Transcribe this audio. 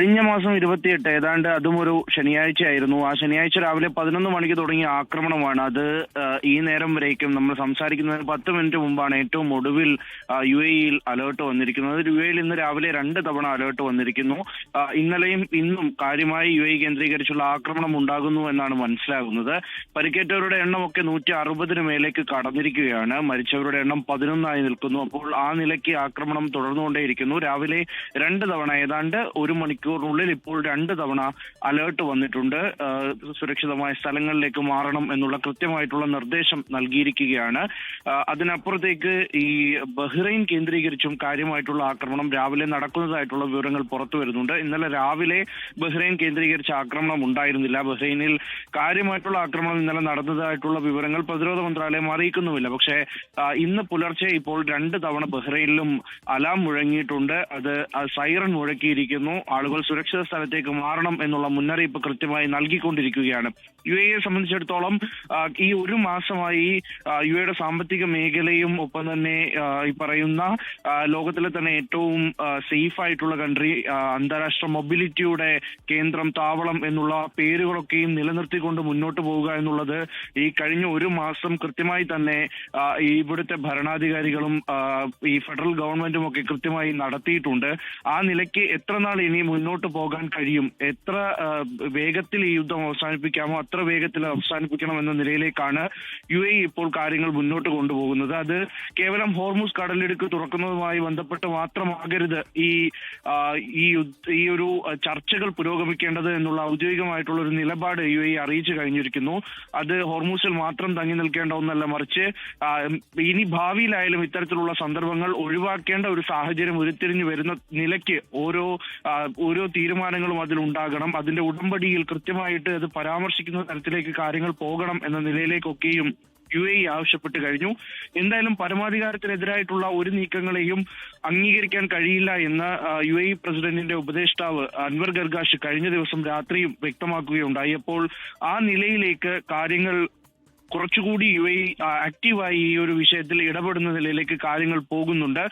കഴിഞ്ഞ മാസം 28 ഏതാണ്ട് അതും ഒരു ശനിയാഴ്ചയായിരുന്നു. ആ ശനിയാഴ്ച രാവിലെ 11 മണിക്ക് തുടങ്ങിയ ആക്രമണമാണ്. അത് ഈ നേരം വരേക്കും നമ്മൾ സംസാരിക്കുന്നതിന് 10 മിനിറ്റ് മുമ്പാണ് ഏറ്റവും ഒടുവിൽ UAE-യിൽ അലേർട്ട് വന്നിരിക്കുന്നത്. UAE-യിൽ ഇന്ന് രാവിലെ 2 തവണ അലേർട്ട് വന്നിരിക്കുന്നു. ഇന്നലെയും ഇന്നും കാര്യമായി UAE കേന്ദ്രീകരിച്ചുള്ള ആക്രമണം ഉണ്ടാകുന്നു എന്നാണ് മനസ്സിലാകുന്നത്. പരിക്കേറ്റവരുടെ എണ്ണമൊക്കെ 160-ന് മേലേക്ക് കടന്നിരിക്കുകയാണ്. മരിച്ചവരുടെ എണ്ണം 11ആയി നിൽക്കുന്നു. അപ്പോൾ ആ നിലയ്ക്ക് ആക്രമണം തുടർന്നുകൊണ്ടേയിരിക്കുന്നു. രാവിലെ 2 തവണ ഏതാണ്ട് ഒരു മണിക്കൂറിനുള്ളിൽ ഇപ്പോൾ 2 തവണ അലേർട്ട് വന്നിട്ടുണ്ട്. സുരക്ഷിതമായ സ്ഥലങ്ങളിലേക്ക് മാറണം എന്നുള്ള കൃത്യമായിട്ടുള്ള നിർദ്ദേശം നൽകിയിരിക്കുകയാണ്. അതിനപ്പുറത്തേക്ക് ഈ ബഹ്റൈൻ കേന്ദ്രീകരിച്ചും കാര്യമായിട്ടുള്ള ആക്രമണം രാവിലെ നടക്കുന്നതായിട്ടുള്ള വിവരങ്ങൾ പുറത്തു വരുന്നുണ്ട്. ഇന്നലെ രാവിലെ ബഹ്റൈൻ കേന്ദ്രീകരിച്ച ആക്രമണം ഉണ്ടായിരുന്നില്ല. ബഹ്റൈനിൽ കാര്യമായിട്ടുള്ള ആക്രമണം ഇന്നലെ നടന്നതായിട്ടുള്ള വിവരങ്ങൾ പ്രതിരോധ മന്ത്രാലയം അറിയിക്കുന്നുമില്ല. പക്ഷേ ഇന്ന് പുലർച്ചെ ഇപ്പോൾ 2 തവണ ബഹ്റൈനിലും അലാം മുഴങ്ങിയിട്ടുണ്ട്. അത് സൈറൺ മുഴക്കിയിരിക്കുന്നു. ആളുകൾ സുരക്ഷിത സ്ഥലത്തേക്ക് മാറണം എന്നുള്ള മുന്നറിയിപ്പ് കൃത്യമായി നൽകിക്കൊണ്ടിരിക്കുകയാണ്. UAE സംബന്ധിച്ചിടത്തോളം ഈ ഒരു മാസമായി UAE സാമ്പത്തിക മേഖലയും ഒപ്പം തന്നെ ഈ പറയുന്ന ലോകത്തിലെ തന്നെ ഏറ്റവും സേഫ് ആയിട്ടുള്ള കൺട്രി, അന്താരാഷ്ട്ര മൊബിലിറ്റിയുടെ കേന്ദ്രം, താവളം എന്നുള്ള പേരുകളൊക്കെയും നിലനിർത്തിക്കൊണ്ട് മുന്നോട്ട് പോവുക എന്നുള്ളത് ഈ കഴിഞ്ഞ ഒരു മാസം കൃത്യമായി തന്നെ ഇവിടുത്തെ ഭരണാധികാരികളും ഈ ഫെഡറൽ ഗവൺമെന്റും ഒക്കെ കൃത്യമായി നടത്തിയിട്ടുണ്ട്. ആ നിലയ്ക്ക് എത്ര നാൾ ഇനി മുന്നോട്ട് പോകാൻ കഴിയും, എത്ര വേഗത്തിൽ ഈ യുദ്ധം അവസാനിപ്പിക്കാമോ അത്ര വേഗത്തിൽ അവസാനിപ്പിക്കണം എന്ന നിലയിലേക്കാണ് UAE ഇപ്പോൾ കാര്യങ്ങൾ മുന്നോട്ട് കൊണ്ടുപോകുന്നത്. അത് കേവലം ഹോർമുസ് കടലിടുക്ക് തുറക്കുന്നതുമായി ബന്ധപ്പെട്ട് മാത്രമാകരുത് ഈ ഒരു ചർച്ചകൾ പുരോഗമിക്കേണ്ടത് എന്നുള്ള ഔദ്യോഗികമായിട്ടുള്ള ഒരു നിലപാട് UAE അറിയിച്ചു കഴിഞ്ഞിരിക്കുന്നു. അത് ഹോർമുസിൽ മാത്രം തങ്ങി നിൽക്കേണ്ട ഒന്നല്ല, മറിച്ച് ഇനി ഭാവിയിലായാലും ഇത്തരത്തിലുള്ള സന്ദർഭങ്ങൾ ഒഴിവാക്കേണ്ട ഒരു സാഹചര്യം ഉരുത്തിരിഞ്ഞു വരുന്ന നിലയ്ക്ക് ഓരോ തീരുമാനങ്ങളും അതിലുണ്ടാകണം. അതിന്റെ ഉടമ്പടിയിൽ കൃത്യമായിട്ട് അത് പരാമർശിക്കുന്ന തരത്തിലേക്ക് കാര്യങ്ങൾ പോകണം എന്ന നിലയിലേക്കൊക്കെയും UAE ആവശ്യപ്പെട്ട് കഴിഞ്ഞു. എന്തായാലും പരമാധികാരത്തിനെതിരായിട്ടുള്ള ഒരു നീക്കങ്ങളെയും അംഗീകരിക്കാൻ കഴിയില്ല എന്ന് UAE പ്രസിഡന്റിന്റെ ഉപദേഷ്ടാവ് അൻവർ ഗർഗാഷ് കഴിഞ്ഞ ദിവസം രാത്രിയും വ്യക്തമാക്കുകയുണ്ടായി. അപ്പോൾ ആ നിലയിലേക്ക് കാര്യങ്ങൾ കുറച്ചുകൂടി UAE ആക്റ്റീവായി ഈ ഒരു വിഷയത്തിൽ ഇടപെടുന്ന നിലയിലേക്ക് കാര്യങ്ങൾ പോകുന്നുണ്ട്.